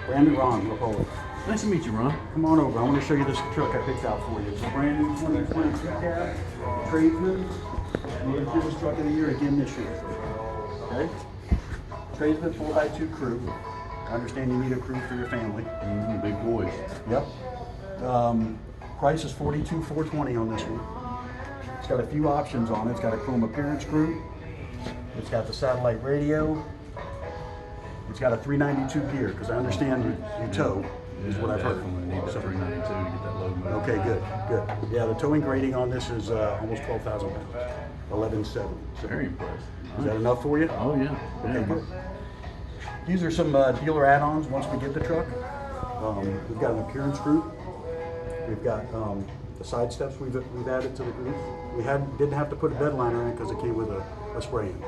Brandon Ron, Rapolo. Nice to meet you, Ron. Come on over. I want to show you this truck I picked out for you. It's a brand new 2022 cab, tradesman. We're going to do this truck of the year again this year. Okay? Tradesman 4x2 crew. I understand you need a crew for your family. Big boys. Yep. Price is $42,420 on this one. It's got a few options on it. It's got a chrome appearance crew. It's got the satellite radio. It's got a 392 gear because I understand you tow. Is what I've heard. Definitely need that 392 to get that load moving. Okay, good. Yeah, the towing rating on this is almost 12,000 pounds, 1170. So, Very impressive. is that enough for you? Oh yeah. Okay, Yeah. good. These are some dealer add-ons once we get the truck. We've got an appearance group. We've got the side steps we've added to the group. We didn't have to put a bed liner in because it came with a spray-in.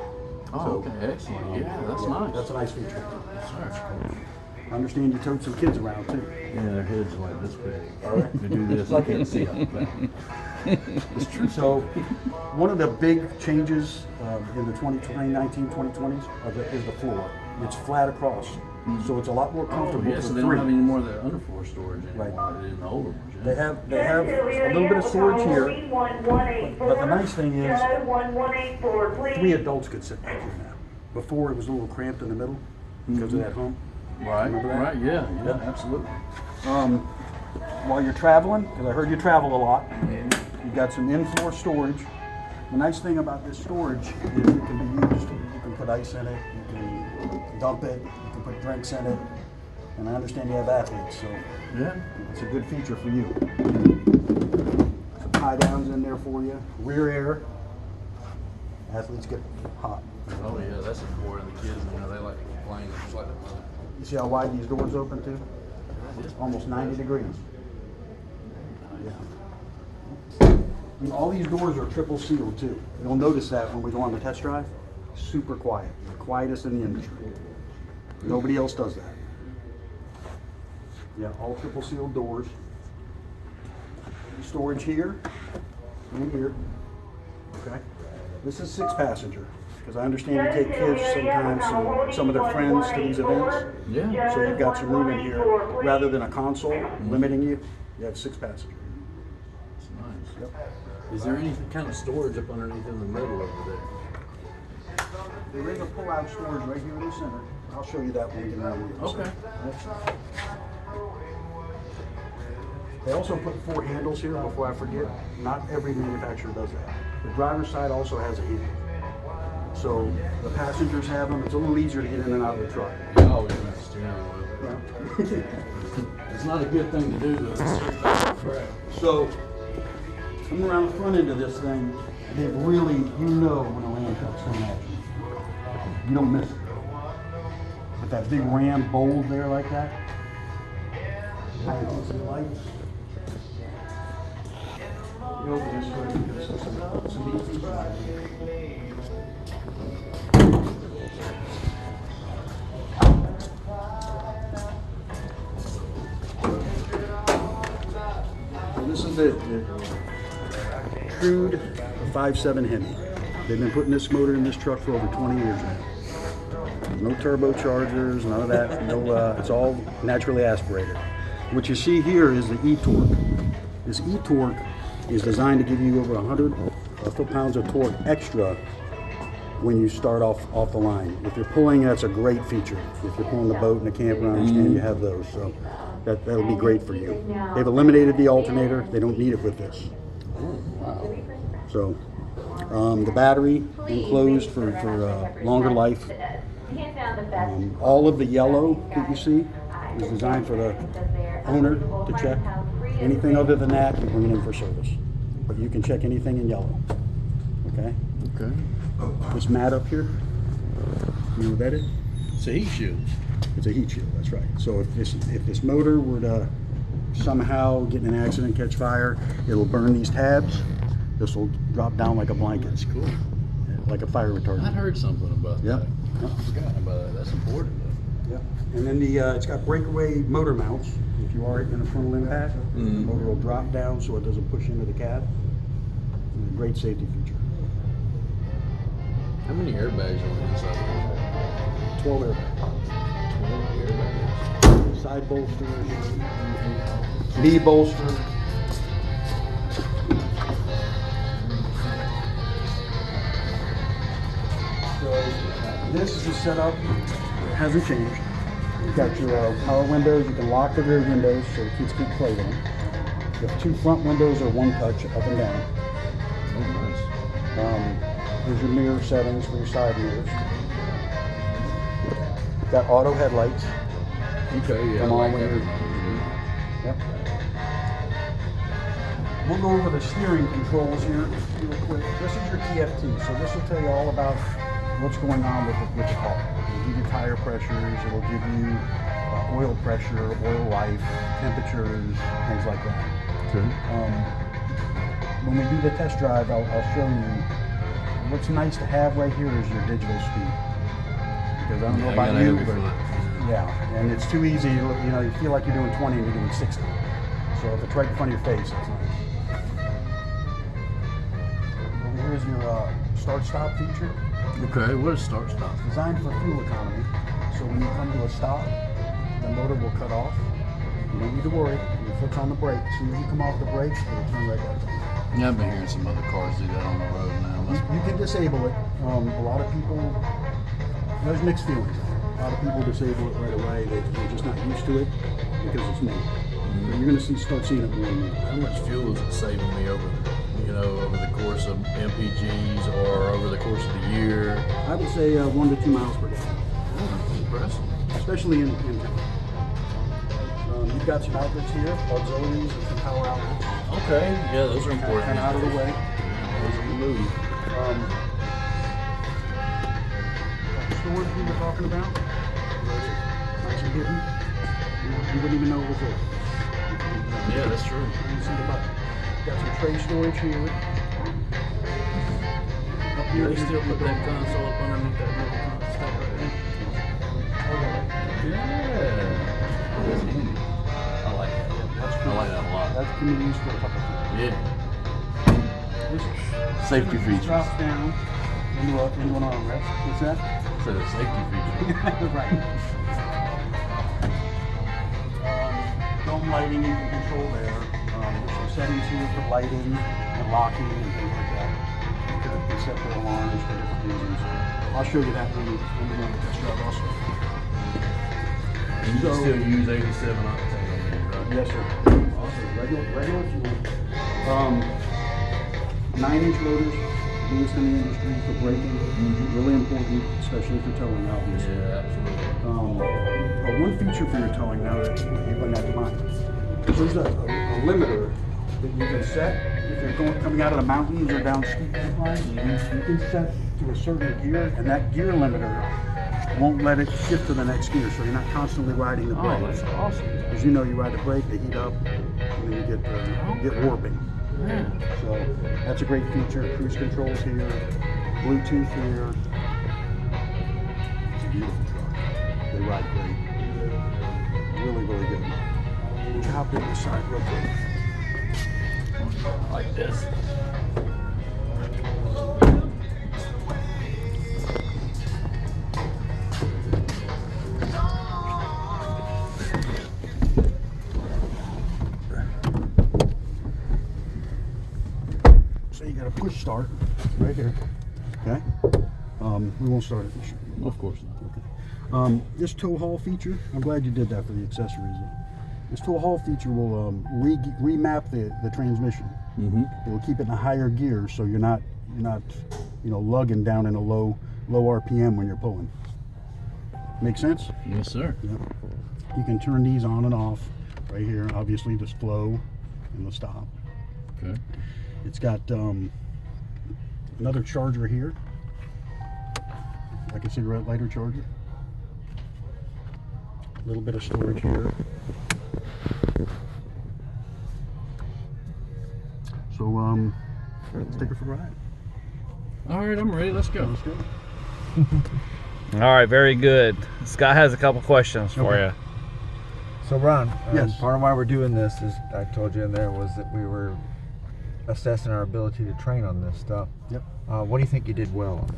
Oh, okay, excellent. Yeah, that's nice. That's a nice feature. Yes, sir. I understand you towed some kids around too. Yeah, their heads are like this big. All right. They do this, I can't see them. It's true. So, one of the big changes in the 2019, 2020s is the floor. It's flat across, so it's a lot more comfortable Yeah, for so they three. don't have any more of that underfloor storage anymore Right. like they did in the older ones. They Yeah. have a little bit of storage here, but the nice thing is 3 adults could sit back here now. Before it was a little cramped in the middle because of that hump. Right, Remember that? right, yeah, Yep. absolutely. While you're traveling, because I heard you travel a lot, you've got some in-floor storage. The nice thing about this storage is it can be used. You can put ice in it, you can dump it, you can put drinks in it. And I understand you have athletes, so Yeah. it's a good feature for you. Some tie downs in there for you. Rear air. Athletes get hot. Oh yeah, that's important. The kids, they like playing just like that. You see how wide these doors open too? Almost 90 degrees. Yeah. And all these doors are triple sealed too. You'll notice that when we go on the test drive. Super quiet. The quietest in the industry. Nobody else does that. Yeah, all triple sealed doors. Storage here and here. Okay. This is 6 passenger. Because I understand you take kids sometimes, some of their friends to these events. Yeah. So you've got some room in here, rather than a console limiting you. You have 6 passenger. It's nice. Yep. Is there any kind of storage up underneath in the middle over there? There is a pull-out storage right here in the center. I'll show you that when we get around here. Okay. Excellent. They also put 4 handles here. Before I forget, not every manufacturer does that. The driver's side also has a handle. So the passengers have them. It's a little easier to get in and out of the truck. Oh, yeah, that's steering wheel. Yeah. It's not a good thing to do though. So, coming around the front end of this thing, they really, when a Ram truck's coming at you. You don't miss it. With that big Ram bold there like that. Some lights. You open this way because there's some neat features out here. So this is the Crude 5.7 Hemi. They've been putting this motor in this truck for over 20 years now. No turbochargers, none of that. No, it's all naturally aspirated. What you see here is the e-torque. This e-torque is designed to give you over 100 foot-pounds of torque extra when you start off the line. If you're pulling, that's a great feature. If you're pulling the boat and the camper, I understand you have those, so that'll be great for you. They've eliminated the alternator. They don't need it with this. So the battery enclosed for longer life. All of the yellow that you see is designed for the owner to check. Anything other than that, you bring it in for service. But you can check anything in yellow. Okay? Okay. This mat up here, you know what that is? It's a heat shield. It's a heat shield, that's right. So if this motor were to somehow get in an accident, catch fire, it'll burn these tabs. This will drop down like a blanket. That's cool. Like a fire retardant. I'd heard something about Yep. that. I forgot about that. That's important though. Yep. And then it's got breakaway motor mounts. If you are in a frontal impact, the motor will drop down so it doesn't push into the cab. And a great safety feature. How many airbags are on the inside of 12 airbags. that? 12 airbags. side bolsters, knee bolster. So this is the setup. It hasn't changed. You've got your power windows. You can lock the rear windows so the kids keep playing them. The two front windows are one touch up and down. Oh, nice. Here's your mirror settings for your side mirrors. Got auto headlights. Okay, yeah. Come I on like when that. you're- Yep. We'll go over the steering controls here real quick. This is your TFT, so this will tell you all about what's going on with the car. It'll give you tire pressures, it'll give you oil pressure, oil life, temperatures, things like that. Okay. When we do the test drive, I'll show you. What's nice to have right here is your digital speed. Because I don't know I about gotta you, have it but for- yeah, and it's too easy. You know, you feel like you're doing 20 and you're doing 60. So if it's right in front of your face, it's nice. Over here is your start-stop feature. Okay, what is start stop? Designed for fuel economy. So when you come to a stop, the motor will cut off. You don't need to worry. Your foot's on the brake. As soon as you come off the brakes, it'll turn right back on. Yeah, I've been hearing some other cars do that on the road now. You can disable it. A lot of people, there's mixed feelings. A lot of people disable it right away. They're just not used to it because it's new. But you're going to start seeing it more and more. How much fuel is it saving me over the course of MPGs or over the course of the year? I would say 1 to 2 miles per gallon, That's impressive. especially in town. You've got some outlets here, auxiliaries and some power outlets. Okay, yeah, those are important. Kind of out of the way. Those are the move. The storage we were talking about, nice and hidden. You wouldn't even know it was there. Yeah, that's true. You see the button. Got some tray storage here. Up here, They still put that console up underneath that little console right there. Yeah. That's handy. I like that. I like that a lot. That can be used for a couple of things. Yeah. This Safety this features. drops down into an armrest. What's that? So the safety feature. Right. Dome lighting you can control there. There's some settings here for lighting and locking and things like that. You can set the alarms for different reasons. I'll show you that when we go on the test drive also. And you can still use 87 octane on these, right? Yes, sir. Awesome. Regular fuel. 9-inch rotors, biggest in the industry for braking. Really important, especially for towing, obviously. Yeah, absolutely. One feature for your towing now that you run that in mind. There's a limiter that you can set if you're coming out of the mountains or down steep inclines. You can set to a certain gear, and that gear limiter won't let it shift to the next gear, so you're not constantly riding the brake. Oh, that's awesome. As you know, you ride the brake, they heat up, and then you get warping. Yeah. So that's a great feature. Cruise controls here, Bluetooth here. It's a beautiful truck. They ride great. Really, really good. Would you hop in this side real quick? Like this. So you got a push start right here. Okay. We won't start it. Of course not. Okay. This tow haul feature, I'm glad you did that for the accessories. This tow haul feature will remap the transmission. It will keep it in a higher gear, so you're not lugging down in a low RPM when you're pulling. Make sense? Yes, sir. Yeah. You can turn these on and off right here. Obviously, the slow and the stop. Okay. It's got another charger here, like a cigarette lighter charger. A little bit of storage here. So let's take her for a ride. All right, I'm ready. Let's go. Let's go. All right, very good. Scott has a couple questions for you. So Ron, Yes. part of why we're doing this is, I told you in there, was that we were assessing our ability to train on this stuff. Yep. What do you think you did well on this?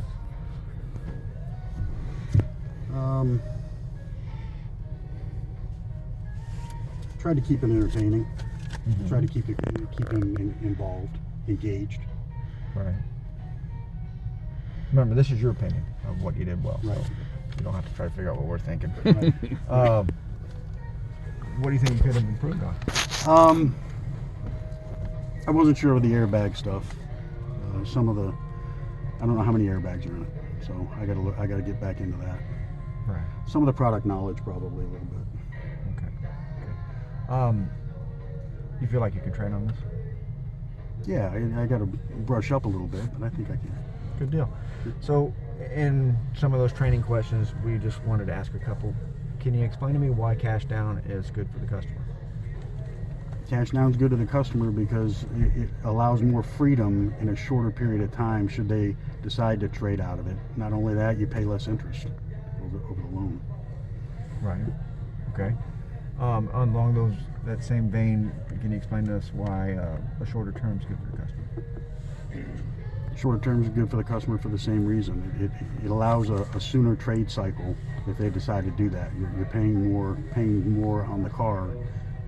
Tried to keep it entertaining. Try to keep them involved, engaged. Right. Remember, this is your opinion of what you did well, so Right. you don't have to try to figure out what we're thinking. Right. What do you think you could have improved on? I wasn't sure with the airbag stuff. Some of the, I don't know how many airbags are in it, so I gotta get back into that. Right. Some of the product knowledge probably a little bit. Okay. You feel like you can train on this? Yeah, I got to brush up a little bit, but I think I can. Good deal. So, in some of those training questions, we just wanted to ask a couple. Can you explain to me why cash down is good for the customer? Cash down is good to the customer because it allows more freedom in a shorter period of time should they decide to trade out of it. Not only that, you pay less interest over the loan. Right. Okay. Along that same vein, can you explain to us why a shorter term is good for the customer? Shorter terms is good for the customer for the same reason. It allows a sooner trade cycle if they decide to do that. You're paying more on the car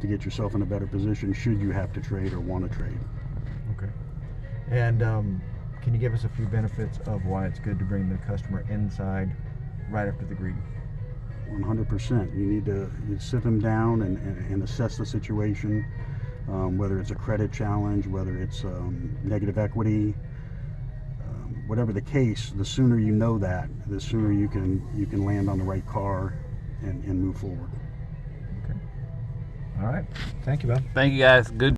to get yourself in a better position should you have to trade or want to trade. Okay. And can you give us a few benefits of why it's good to bring the customer inside right after the greeting? 100%. You sit them down and assess the situation, whether it's a credit challenge, whether it's negative equity, whatever the case. The sooner you know that, the sooner you can land on the right car and move forward. Okay. All right. Thank you, Bob. Thank you guys. Good